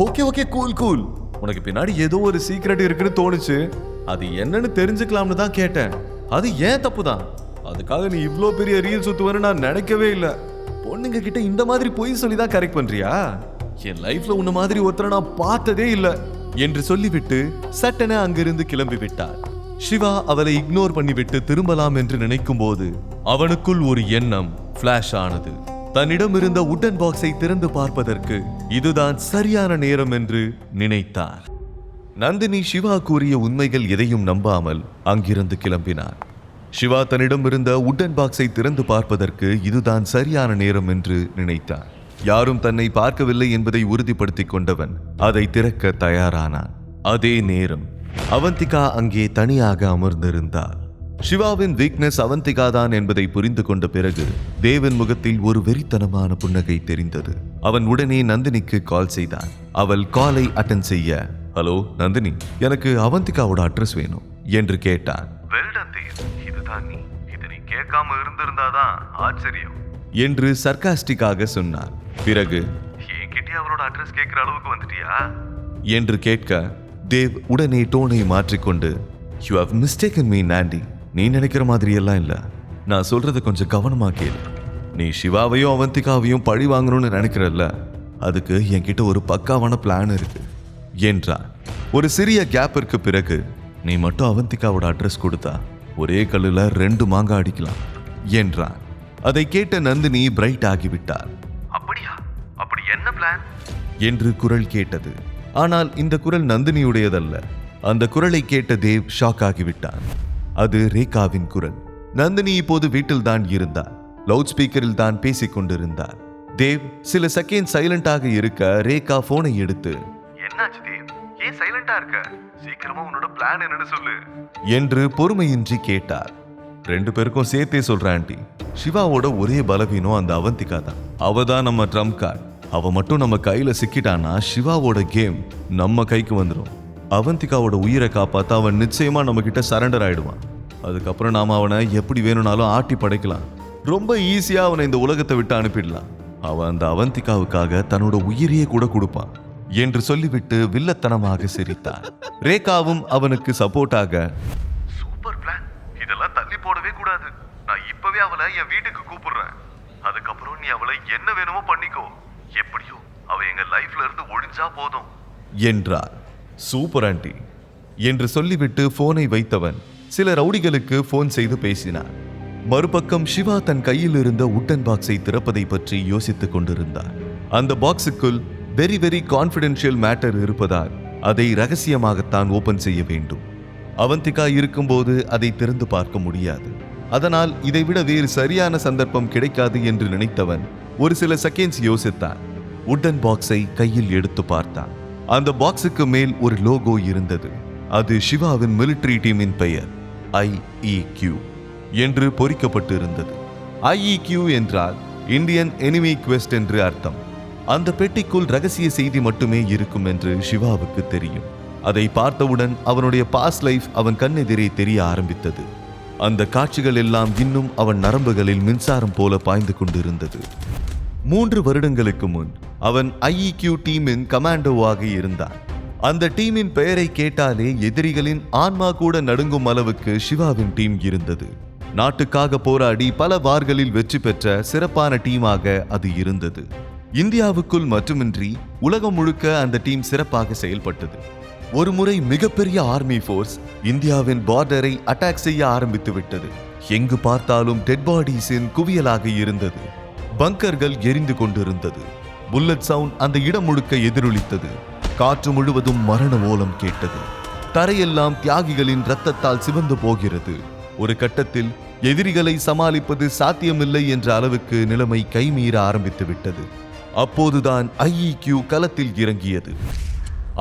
Okay okay cool cool, உனக்கு பின்னாடி ஏதோ ஒரு சீக்ரெட் இருக்குன்னு தோணுச்சு, அது என்னன்னு தெரிஞ்சுக்கலாம்னு தான் கேட்டேன். அது ஏன் தப்பு தான், அதுக்காக நீ இவ்ளோ பெரிய ரீல் சுத்துவன்னு நான் நினைக்கவே இல்லை. பொண்ணுங்க கிட்ட இந்த மாதிரி பொய் சொல்லி தான் கரெக்ட் பண்றியா? என் லைஃப்ல உன்ன மாதிரி ஒருத்தரை நான் பார்த்ததே இல்லை என்று சொல்லிவிட்டு சட்டென அங்கிருந்து கிளம்பி விட்டார். சிவா அவளை இக்னோர் பண்ணிவிட்டு திரும்பலாம் என்று நினைக்கும் போது அவனுக்குள் ஒரு எண்ணம் பிளாஷ் ஆனது. தன்னிடம் இருந்த உட்டன் பாக்ஸை திறந்து பார்ப்பதற்கு இதுதான் சரியான நேரம் என்று நினைத்தார். நந்தினி சிவா கூறிய உண்மைகள் எதையும் நம்பாமல் அங்கிருந்து கிளம்பினார். சிவா தன்னிடம் இருந்த உட்டன் பாக்ஸை திறந்து பார்ப்பதற்கு இதுதான் சரியான நேரம் என்று நினைத்தார். யாரும் தன்னை பார்க்கவில்லை என்பதை உறுதிப்படுத்திக் கொண்டவன் அதை திறக்க தயாரானான். அதே நேரம் அவந்திகா அங்கே தனியாக அமர்ந்திருந்தார். சிவாவின் வீக்னஸ் அவந்திகா தான் என்பதை புரிந்து கொண்ட பிறகு தேவன் முகத்தில் ஒரு வெறித்தனமான புன்னகை தெரிந்தது. அவன் உடனே நந்தினிக்கு கால் செய்தான். அவள் காலை அட்டெண்ட் செய்ய, ஹலோ நந்தினி, எனக்கு அவந்திகாவோட அட்ரஸ் வேணும் என்று கேட்டான். இதுதான் நீ, இதை நீ கேட்காம இருந்திருந்தாதான் ஆச்சரியம் என்று சர்காஸ்டிக்காக சொன்னார். பிறகு என்கிட்ட அவளோட அட்ரஸ் கேட்கிற அளவுக்கு வந்துட்டியா என்று கேட்க தேவ் உடனே டோனை மாற்றிக்கொண்டு, யூ ஹவ் மிஸ்டேக்கன் மீ நாண்டி, நீ நினைக்கிற மாதிரி எல்லாம் இல்ல, நான் சொல்றத கொஞ்சம் கவனமா கேளு. நீ சிவாவையும் அவந்திகாவையும் பழி வாங்கணும்னு நினைக்கிறல்ல, அதுக்கு என்கிட்ட ஒரு பக்காவான பிளான் இருக்கு என்றார். ஒரு சிறிய கேப்பிற்கு பிறகு, நீ மட்டும் அவந்திகாவோட அட்ரஸ் கொடுத்தா ஒரே கல்லுல 2 மாங்காய் அடிக்கலாம் என்றார். அதை கேட்ட நந்தினி பிரைட் ஆகிவிட்டார். அப்படியா, அப்படி என்ன பிளான் என்று குரல் கேட்டது. ஆனால் இந்த குரல் நந்தினியுடையதல்ல. அந்த குரலை கேட்ட தேவ் ஷாக் ஆகிவிட்டான். அது ரேகாவின் குரல். நந்தினி இப்போது வீட்டில் தான் இருந்தார். லவுட் ஸ்பீக்கரில் தான் பேசிக் கொண்டிருந்தார். தேவ் சில செகண்ட் சைலண்டாக இருக்க ரேகா போனை எடுத்து, என்னாச்சு தேவ், ஏன் சைலண்டா இருக்க, சீக்கிரமா உன்னோட பிளான் என்னன்னு சொல்லு என்று பொறுமையின்றி கேட்டார். 2 பேருக்கும் சேர்த்தே சொல்றேன் ஆண்டி, சிவாவோட ஒரே பலவீனம் அந்த அவந்திகா தான். அவ தான் நம்ம ட்ரம்ப் கார்டு. அவ மட்டும் நம்ம கையில சிக்கிட்டானா சிவாவோட கேம் நம்ம கைக்கு வந்துடும். அவந்திகாவோட உயிரை காப்பாத்த அவன் நிச்சயமா நம்ம கிட்ட சரண்டர் ஆயிடுவான். அதுக்கப்புறம் நாம அவனை எப்படி வேணும்னாலும் ஆட்டி படைக்கலாம். ரொம்ப ஈஸியா அவனை இந்த உலகத்தை விட்டு அனுப்பிடலாம். அவன் அந்த அவந்திகாவுக்காக தன்னோட உயிரையே கூட கொடுப்பான் என்று சொல்லிவிட்டு வில்லத்தனமாக சிரித்தான். ரேகாவும் அவனுக்கு சப்போர்ட்டாக, சூப்பர் பிளான், இதெல்லாம் தள்ளி போடவே கூடாது, நான் இப்பவே அவளை என் வீட்டுக்கு கூப்பிடுறேன், அதுக்கப்புறம் நீ அவளை என்ன வேணுமோ பண்ணிக்கோ, எப்படியோ அவ எங்க லைஃப்ல இருந்து ஒழிஞ்சா போதும் என்றார். சூப்பர் ஆண்டி என்று சொல்லிவிட்டு போனை வைத்தவன் சில ரவுடிகளுக்கு போன் செய்து பேசினார். மறுபக்கம் சிவா தன் கையில் இருந்த உட்டன் பாக்ஸை திறப்பதை பற்றி யோசித்துக் கொண்டிருந்தார். அந்த பாக்ஸுக்குள் வெரி வெரி கான்பிடென்ஷியல் மேட்டர் இருப்பதால் அதை ரகசியமாகத்தான் ஓபன் செய்ய வேண்டும். அவந்திகா இருக்கும்போது அதை திறந்து பார்க்க முடியாது. அதனால் இதைவிட வேறு சரியான சந்தர்ப்பம் கிடைக்காது என்று நினைத்தவன் ஒரு சில செகண்ட்ஸ் யோசித்தான். உட்டன் பாக்ஸை கையில் எடுத்து பார்த்தான். அந்த பாக்ஸுக்கு மேல் ஒரு லோகோ இருந்தது. அது சிவாவின் மிலிட்டரி டீமின் பெயர் IEQ என்று பொறிக்கப்பட்டு இருந்தது. IEQ என்றால் இந்தியன் எனிமி குவெஸ்ட் என்று அர்த்தம். அந்த பெட்டிக்குள் ரகசிய செய்தி மட்டுமே இருக்கும் என்று சிவாவுக்கு தெரியும். அதை பார்த்தவுடன் அவனுடைய பாஸ்ட் லைஃப் அவன் கண்ணெதிரே தெரிய ஆரம்பித்தது. அந்த காட்சிகள் எல்லாம் இன்னும் அவன் நரம்புகளில் மின்சாரம் போல பாய்ந்து கொண்டிருந்தது. 3 வருடங்களுக்கு முன் அவன் IEQ டீமின் கமாண்டோவாக இருந்தான். அந்த டீமின் பெயரை கேட்டாலே எதிரிகளின் ஆன்மா கூட நடுங்கும் அளவுக்கு சிவாவின் டீம் இருந்தது. நாட்டுக்காக போராடி பல வார்களில் வெற்றி பெற்ற சிறப்பான டீமாக அது இருந்தது. இந்தியாவுக்குள் மட்டுமின்றி உலகம் முழுக்க அந்த டீம் சிறப்பாக செயல்பட்டது. ஒரு முறை மிகப்பெரிய ஆர்மி போர்ஸ் இந்தியாவின் பார்டரை அட்டாக் செய்ய ஆரம்பித்து விட்டது. எங்கு பார்த்தாலும் டெட் பாடிஸின் குவியலாக இருந்தது. பங்கர்கள் எரிந்து கொண்டிருந்தது. புல்லட் சவுண்ட் அந்த இடம் முழுக்க எதிரொலித்தது. காற்று முழுவதும் மரண ஓலம் கேட்டது. தரையெல்லாம் தியாகிகளின் இரத்தத்தால் சிவந்து போகிறது. ஒரு கட்டத்தில் எதிரிகளை சமாளிப்பது சாத்தியமில்லை என்ற அளவுக்கு நிலைமை கைமீற ஆரம்பித்து விட்டது. அப்போதுதான் IEQ களத்தில் இறங்கியது.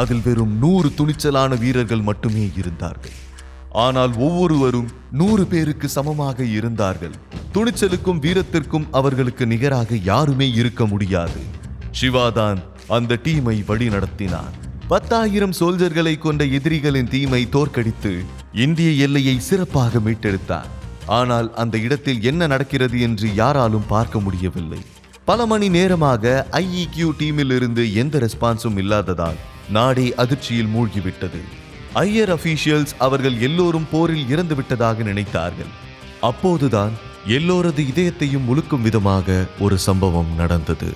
அதில் வெறும் 100 துணிச்சலான வீரர்கள் மட்டுமே இருந்தார்கள். ஆனால் ஒவ்வொருவரும் 100 பேருக்கு சமமாக இருந்தார்கள். துணிச்சலுக்கும் வீரத்திற்கும் அவர்களுக்கு நிகராக யாருமே இருக்க முடியாது. சிவாதான் அந்த டீமை வழி நடத்தினார். 10,000 சோல்ஜர்களை கொண்ட எதிரிகளின் டீமை தோற்கடித்து இந்திய எல்லையை சிறப்பாக மீட்டெடுத்தார். ஆனால் அந்த இடத்தில் என்ன நடக்கிறது என்று யாராலும் பார்க்க முடியவில்லை. பல மணி நேரமாக ஐஇக்யூ டீமில் இருந்து எந்த ரெஸ்பான்ஸும் இல்லாததால் நாடே அதிர்ச்சியில் மூழ்கிவிட்டது. ஐயர் அபிஷியல்ஸ் அவர்கள் எல்லோரும் போரில் இறந்து விட்டதாக நினைத்தார்கள். அப்போதுதான் எல்லோரது இதயத்தையும் உலுக்கும் விதமாக ஒரு சம்பவம் நடந்தது.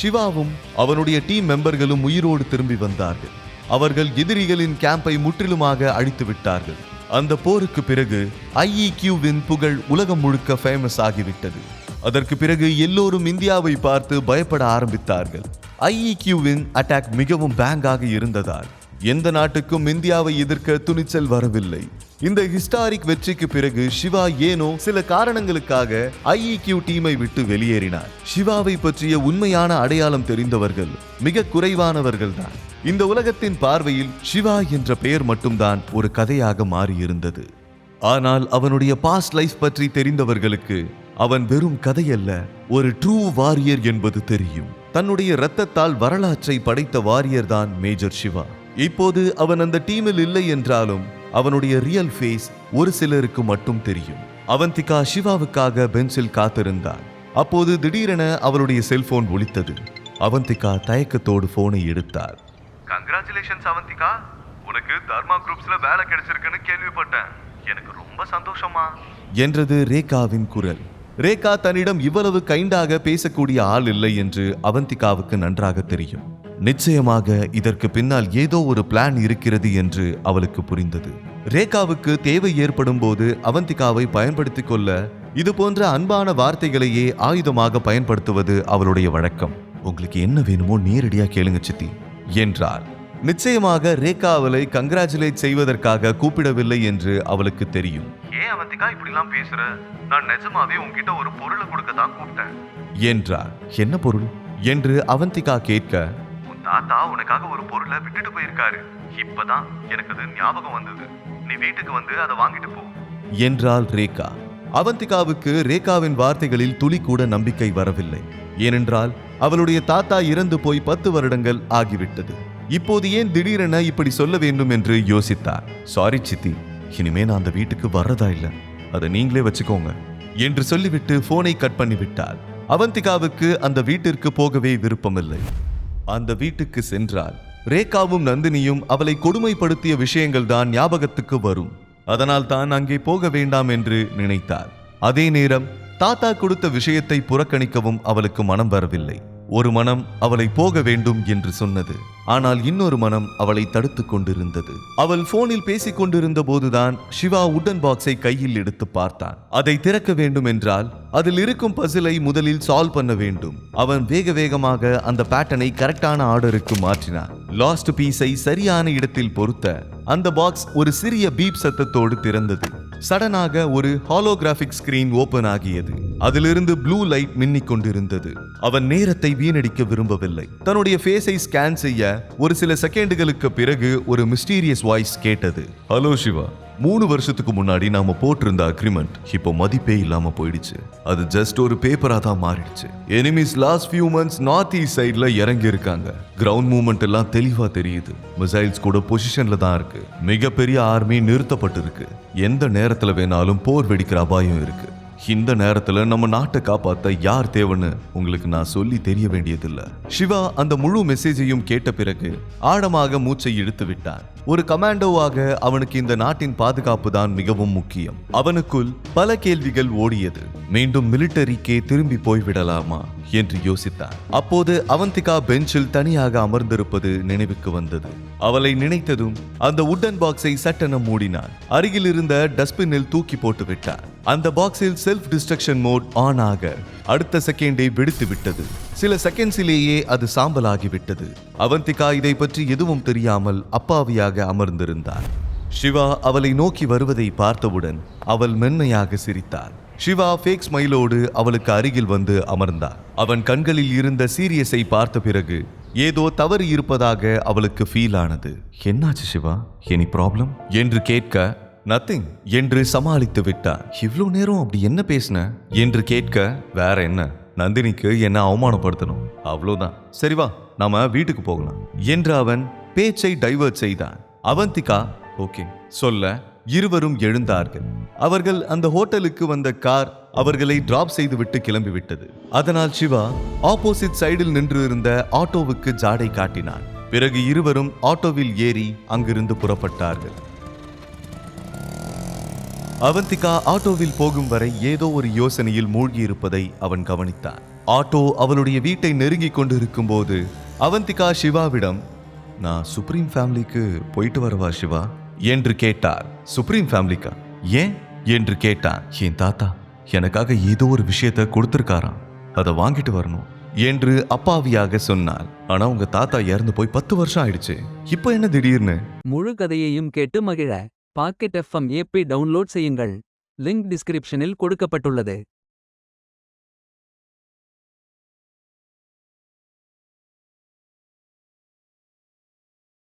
சிவாவும் அவனுடைய டீம் மெம்பர்களும் உயிரோடு திரும்பி வந்தார்கள். அவர்கள் எதிரிகளின் கேம்பை முற்றிலுமாக அழித்து விட்டார்கள். அந்த போருக்கு பிறகு ஐஇக்யூவின் புகழ் உலகம் முழுக்க ஃபேமஸ் ஆகிவிட்டது. அதற்கு பிறகு எல்லோரும் இந்தியாவை பார்த்து பயப்பட ஆரம்பித்தார்கள். ஐஇக்யூவின் அட்டாக் மிகவும் பேங்காக இருந்ததால் எந்த நாட்டுக்கும் இந்தியாவை எதிர்க்க துணிச்சல் வரவில்லை. இந்த ஹிஸ்டாரிக் வெற்றிக்கு பிறகு சிவா ஏனோ சில காரணங்களுக்காக ஐஇக்யூ டீமை விட்டு வெளியேறினார். சிவாவை பற்றிய உண்மையான அடையாளம் தெரிந்தவர்கள் மிக குறைவானவர்கள் தான். இந்த உலகத்தின் பார்வையில் சிவா என்ற பெயர் மட்டும்தான் ஒரு கதையாக மாறியிருந்தது. ஆனால் அவனுடைய பாஸ்ட் லைஃப் பற்றி தெரிந்தவர்களுக்கு அவன் வெறும் கதையல்ல, ஒரு ட்ரூ வாரியர் என்பது தெரியும். தன்னுடைய இரத்தத்தால் வரலாற்றை படைத்த வாரியர் தான் மேஜர் சிவா. இப்போது அவன் அந்த டீமில் இல்லை என்றாலும் அவனுடைய ரியல் ஃபேஸ் ஒரு சிலருக்கு மட்டும் தெரியும். அவந்திகா சிவாவுக்காக பெஞ்சில் காத்திருந்தாள். அப்போது திடீரென அவளுடைய செல்போன் ஒலித்தது. அவந்திகா தயக்கத்தோடு போனை எடுத்தார். கங்க்ராச்சுலேஷன்ஸ் அவந்திகா, உனக்கு தர்மா குரூப்ஸ்ல வேலை கிடைச்சிருக்குன்னு கேள்விப்பட்டேன். எனக்கு ரொம்ப சந்தோஷமா என்றது ரேகாவின் குரல். ரேகா தன்னிடம் இவ்வளவு கைண்டாக பேசக்கூடிய ஆள் இல்லை என்று அவந்திகாவுக்கு நன்றாக தெரியும். நிச்சயமாக இதற்கு பின்னால் ஏதோ ஒரு பிளான் இருக்கிறது என்று அவளுக்கு புரிந்தது. ரேகாவுக்கு தேவை ஏற்படும் போது அவந்திகாவை பயன்படுத்திக் கொள்ள இது போன்ற அன்பான வார்த்தைகளையே ஆயுதமாக பயன்படுத்துவது அவளுடைய வழக்கம். உங்களுக்கு என்ன வேணுமோ நேரடியா கேளுங்க சித்தி என்றார். நிச்சயமாக ரேகா அவளை கங்க்ராச்சுலேட் செய்வதற்காக கூப்பிடவில்லை என்று அவளுக்கு தெரியும். ஏன் அவந்திகா இப்படிலாம் பேசுற? நான் நிஜமாவே உன்கிட்ட ஒரு பொருளை கொடுக்க தான் கூப்பிட்டேன் என்றார். என்ன பொருள் என்று அவந்திகா கேட்க, உன் தாத்தா உனக்காக ஒரு பொருளை விட்டுட்டு போயிருக்காரு. இப்பதான் எனக்கு அது ஞாபகம் வந்தது. நீ வீட்டுக்கு வந்து அதை வாங்கிட்டு போ என்றாள் ரேகா. அவந்திகாவுக்கு ரேகாவின் வார்த்தைகளில் துளி கூட நம்பிக்கை வரவில்லை. ஏனென்றால் அவளுடைய தாத்தா இறந்து போய் 10 வருடங்கள் ஆகிவிட்டது. இப்போது ஏன் திடீரென இப்படி சொல்ல வேண்டும் என்று யோசித்தார். சாரி சித்தி, இனிமே நான் அந்த வீட்டுக்கு வர்றதா இல்ல, அதை நீங்களே வச்சுக்கோங்க என்று சொல்லிவிட்டு போனை கட் பண்ணிவிட்டார். அவந்திகாவுக்கு அந்த வீட்டிற்கு போகவே விருப்பமில்லை. அந்த வீட்டுக்கு சென்றால் ரேகாவும் நந்தினியும் அவளை கொடுமைப்படுத்திய விஷயங்கள் தான் ஞாபகத்துக்கு வரும். அதனால் தான் அங்கே போக வேண்டாம் என்று நினைத்தார். அதே நேரம் தாத்தா கொடுத்த விஷயத்தை புறக்கணிக்கவும் அவளுக்கு மனம் வரவில்லை. ஒரு மனம் அவளை போக வேண்டும் என்று சொன்னது. ஆனால் இன்னொரு மனம் அவளை தடுத்து கொண்டிருந்தது. அவள் போனில் பேசிக் கொண்டிருந்த போதுதான் சிவா உடன் பாக்ஸை கையில் எடுத்து பார்த்தான். அதை திறக்க வேண்டும் என்றால் அதில் இருக்கும் பசிலை முதலில் சால்வ் பண்ண வேண்டும். அவன் வேக வேகமாக அந்த பேட்டர்னை கரெக்டான ஆர்டருக்கு மாற்றினான். லாஸ்ட் பீஸை சரியான இடத்தில் பொருத்த அந்த பாக்ஸ் ஒரு சிறிய பீப் சத்தத்தோடு திறந்தது. சடனாக ஒரு ஹாலோகிராபிக் ஸ்கிரீன் ஓபன் ஆகியது. அதிலிருந்து ப்ளூ லைட் மின்னிக் கொண்டிருந்தது. அவன் நேரத்தை வீணடிக்க விரும்பவில்லை. தன்னுடைய ஃபேஸை ஸ்கேன் செய்ய ஒரு சில செகண்டுகளுக்கு பிறகு ஒரு மிஸ்டீரியஸ் வாய்ஸ் கேட்டது. ஹலோ சிவா, 3 வருஷத்துக்கு முன்னாடி நாம போட்டிருந்த அக்ரிமெண்ட் இப்போ மதிப்பே இல்லாம போயிடுச்சு. அது ஜஸ்ட் ஒரு பேப்பரா தான் மாறிடுச்சு. Enemies last few months north east சைட்ல இறங்கி இருக்காங்க. கிரவுண்ட் மூவ்மெண்ட் எல்லாம் தெளிவா தெரியுது. மிசைல்ஸ் கூட பொசிஷன்ல தான் இருக்கு. மிகப்பெரிய ஆர்மி நிறுத்தப்பட்டு இருக்கு. எந்த நேரத்துல வேணாலும் போர் வெடிக்கிற அபாயம் இருக்கு. இந்த நேரத்துல நம்ம நாட்டை காப்பாத்த யார் தேவைன்னு உங்களுக்கு நான் சொல்லி தெரிய வேண்டியதில்லை. சிவா அந்த முழு மெசேஜையும் கேட்ட பிறகு ஆழமாக மூச்சை இழுத்து விட்டான். ஒரு கமாண்டோவாக அவனுக்கு இந்த நாட்டின் பாதுகாப்பு தான் மிகவும் முக்கியம். அவனுக்குள் பல கேள்விகள் ஓடியது. மீண்டும் மிலிட்டரிக்கே திரும்பி போய்விடலாமா என்று யோசித்தான். அப்போது அவந்திகா பெஞ்சில் தனியாக அமர்ந்திருப்பது நினைவுக்கு வந்தது. அவளை நினைத்ததும் அந்த உட்டன் பாக்ஸை சட்டென மூடினான். அருகில் இருந்த டஸ்ட்பினில் தூக்கி போட்டு விட்டார். அந்த பாக்ஸில் செல்ஃப் டிஸ்ட்ரக்ஷன் மோட் ஆன் ஆக அடுத்த செகண்டே வெடித்து விட்டது. சில செகண்ட்ஸிலேயே அது சாம்பலாகிவிட்டது. அவந்திகா இதை பற்றி எதுவும் தெரியாமல் அப்பாவியாக அமர்ந்திருந்தார். சிவா அவளை நோக்கி வருவதை பார்த்தவுடன் அவள் மென்மையாக சிரித்தாள். சிவா ஃபேக் ஸ்மைலோடு அவளுக்கு அருகில் வந்து அமர்ந்தார். அவன் கண்களில் இருந்த சீரியஸை பார்த்த பிறகு ஏதோ தவறு இருப்பதாக அவளுக்கு ஃபீல் ஆனது. என்னாச்சு சிவா, எனி ப்ராப்ளம் என்று கேட்க, நத்திங் என்று சமாளித்து விட்டார். இவ்வளோ நேரம் அப்படி என்ன பேசின என்று கேட்க, வேற என்ன, நந்தினிக்கு என்ன அவமானப்படுத்தணும், அவ்வளோதான். சரி வா, நாம வீட்டுக்கு போகலாம் என்று அவன் பேச்சை டைவர்ட் செய்தான். அவந்திகா ஓகே சொல்ல இருவரும் எழுந்தார்கள். அவர்கள் அந்த ஹோட்டலுக்கு வந்த கார் அவர்களை டிராப் செய்துவிட்டு கிளம்பிவிட்டது. அதனால் சிவா ஆப்போசிட் சைடில் நின்று இருந்த ஆட்டோவுக்கு ஜாடை காட்டினான். பிறகு இருவரும் ஆட்டோவில் ஏறி அங்கிருந்து புறப்பட்டார்கள். அவந்திகா ஆட்டோவில் போகும் வரை ஏதோ ஒரு யோசனையில் மூழ்கி இருப்பதை அவன் கவனித்தான். ஆட்டோ அவளுடைய வீட்டை நெருங்கிக் கொண்டிருக்கும் போது அவந்திகா சிவாவிடம், நான் சுப்ரீம் ஃபேமிலிக்கு போயிட்டு வரவா சிவா என்று கேட்டார். சுப்ரீம் ஃபேமிலிக்கா? ஏன் என்று கேட்டான். என் தாத்தா எனக்காக ஏதோ ஒரு விஷயத்தை கொடுத்திருக்காராம், அதை வாங்கிட்டு வரணும் என்று அப்பாவியாக சொன்னாள். ஆனா உங்க தாத்தா இறந்து போய் 10 வருஷம் ஆயிடுச்சு, இப்ப என்ன திடீர்னு? முழு கதையையும் கேட்டு மகிழ பாக்கெட் FM ஏபி டவுன்லோட் செய்யுங்கள். லிங்க் டிஸ்கிரிப்ஷனில் கொடுக்கப்பட்டுள்ளது.